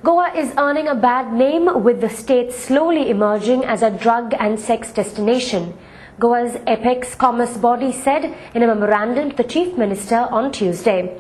Goa is earning a bad name, with the state slowly emerging as a drug and sex destination. Goa's apex commerce body said in a memorandum to the Chief Minister on Tuesday.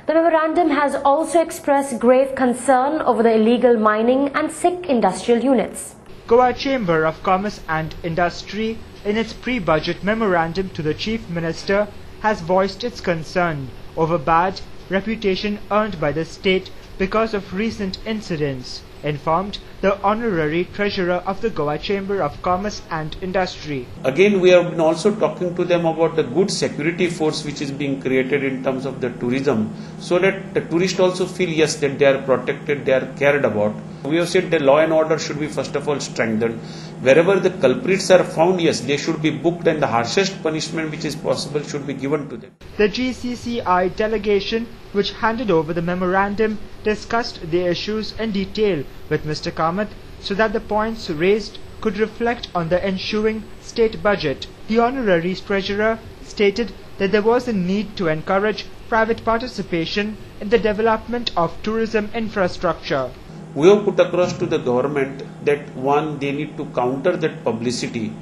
The memorandum has also expressed grave concern over the illegal mining and sick industrial units. Goa Chamber of Commerce and Industry, in its pre-budget memorandum to the Chief Minister, has voiced its concern over bad reputation earned by the state because of recent incidents, informed the Honorary Treasurer of the Goa Chamber of Commerce and Industry. Again, we have been also talking to them about the good security force which is being created in terms of the tourism, so that the tourists also feel, yes, that they are protected, they are cared about. We have said the law and order should be first of all strengthened. Wherever the culprits are found, yes, they should be booked, and the harshest punishment which is possible should be given to them. The GCCI delegation, which handed over the memorandum, discussed the issues in detail with Mr. Kamath so that the points raised could reflect on the ensuing state budget. The Honorary Treasurer stated that there was a need to encourage private participation in the development of tourism infrastructure. We have put across to the government that one, they need to counter that publicity,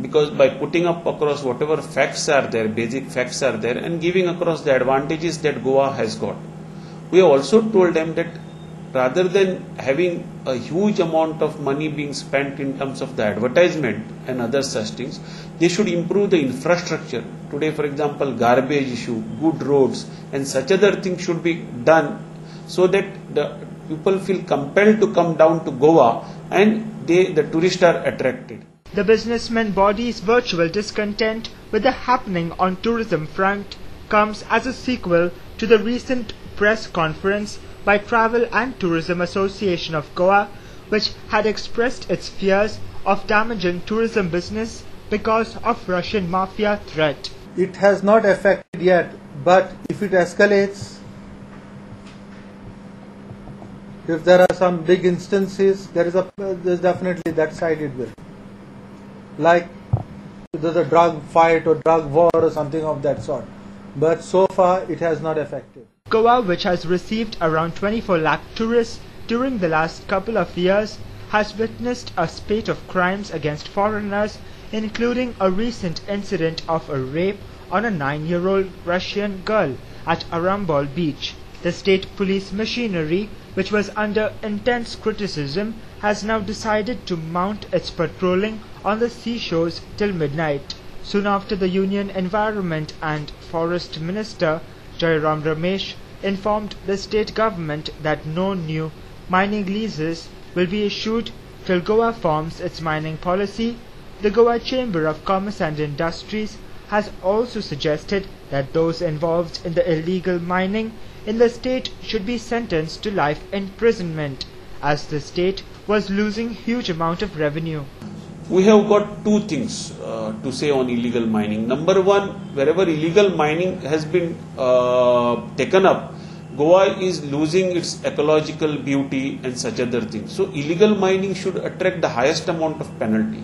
because by putting up across whatever facts are there, basic facts are there, and giving across the advantages that Goa has got. We have also told them that rather than having a huge amount of money being spent in terms of the advertisement and other such things, they should improve the infrastructure. Today, for example, garbage issue, good roads and such other things should be done so that the people feel compelled to come down to Goa and the tourists are attracted. The businessman body's virtual discontent with the happening on tourism front comes as a sequel to the recent press conference by Travel and Tourism Association of Goa, which had expressed its fears of damaging tourism business because of Russian mafia threat. It has not affected yet, but if it escalates, if there are some big instances, there's definitely that side it will. Like there's a drug fight or drug war or something of that sort. But so far it has not affected. Goa, which has received around 24 lakh tourists during the last couple of years, has witnessed a spate of crimes against foreigners, including a recent incident of a rape on a 9-year-old Russian girl at Arambol Beach. The state police machinery, which was under intense criticism, has now decided to mount its patrolling on the seashores till midnight, soon after the Union Environment and Forest Minister Jairam Ramesh informed the state government that no new mining leases will be issued till Goa forms its mining policy. The Goa Chamber of Commerce and Industries has also suggested that those involved in the illegal mining in the state should be sentenced to life imprisonment, as the state was losing huge amount of revenue. We have got two things to say on illegal mining. Number one, wherever illegal mining has been taken up, Goa is losing its ecological beauty and such other things. So illegal mining should attract the highest amount of penalty.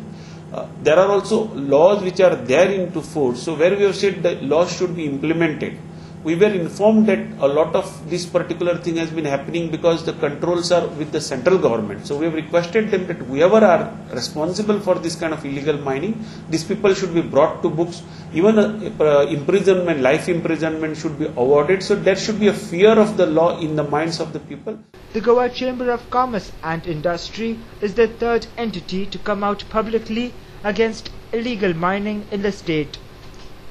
There are also laws which are there into force. So where we have said the laws should be implemented, we were informed that a lot of this particular thing has been happening because the controls are with the central government. So we have requested them that whoever are responsible for this kind of illegal mining, these people should be brought to books. Even imprisonment, life imprisonment should be awarded. So there should be a fear of the law in the minds of the people. The Goa Chamber of Commerce and Industry is the third entity to come out publicly against illegal mining in the state.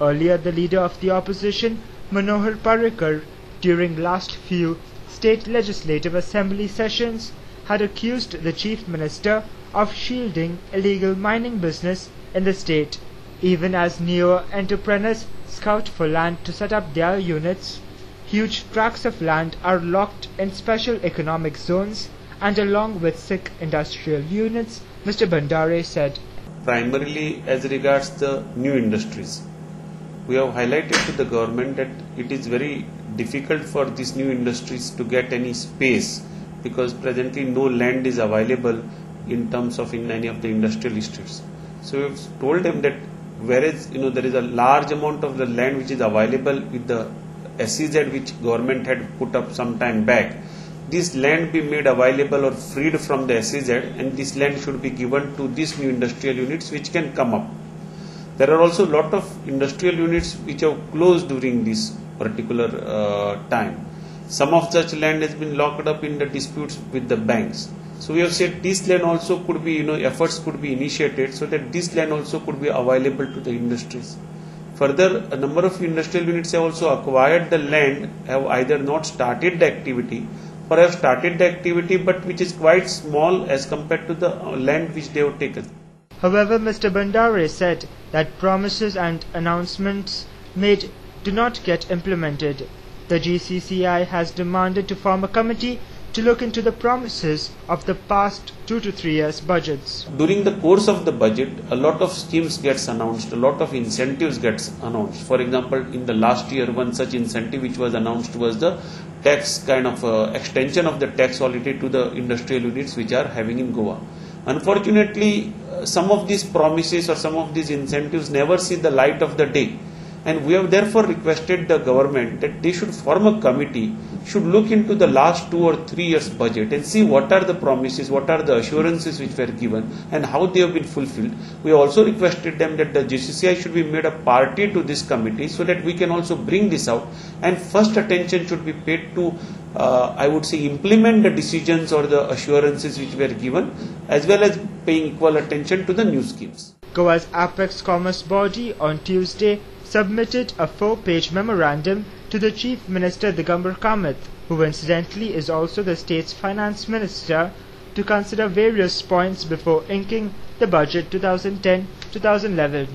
Earlier, the leader of the opposition, Manohar Parrikar, during last few state legislative assembly sessions, had accused the Chief Minister of shielding illegal mining business in the state, even as newer entrepreneurs scout for land to set up their units. Huge tracts of land are locked in special economic zones, and along with sick industrial units, Mr. Bandare said. Primarily as regards the new industries, we have highlighted to the government that it is very difficult for these new industries to get any space, because presently no land is available in terms of in any of the industrial estates. So we have told them that whereas there is a large amount of the land which is available with the SEZ which government had put up some time back, this land be made available or freed from the SEZ, and this land should be given to these new industrial units which can come up. There are also a lot of industrial units which have closed during this particular time. Some of such land has been locked up in the disputes with the banks. So we have said this land also could be, efforts could be initiated so that this land also could be available to the industries. Further, a number of industrial units have also acquired the land, have either not started the activity or have started the activity but which is quite small as compared to the land which they have taken. However, Mr. Bandare said that promises and announcements made do not get implemented. The GCCI has demanded to form a committee to look into the promises of the past 2 to 3 years budgets. During the course of the budget, a lot of schemes gets announced, a lot of incentives gets announced. For example, in the last year, one such incentive which was announced was the tax kind of extension of the tax holiday to the industrial units which are having in Goa. Unfortunately, some of these promises or some of these incentives never see the light of the day. And we have therefore requested the government that they should form a committee, should look into the last 2 or 3 years budget and see what are the promises, what are the assurances which were given and how they have been fulfilled. We also requested them that the GCCI should be made a party to this committee so that we can also bring this out, and first attention should be paid to, I would say, implement the decisions or the assurances which were given, as well as paying equal attention to the new schemes. Goa's Apex Commerce body on Tuesday submitted a 4-page memorandum to the Chief Minister Digambar Kamath, who incidentally is also the state's finance minister, to consider various points before inking the budget 2010-2011.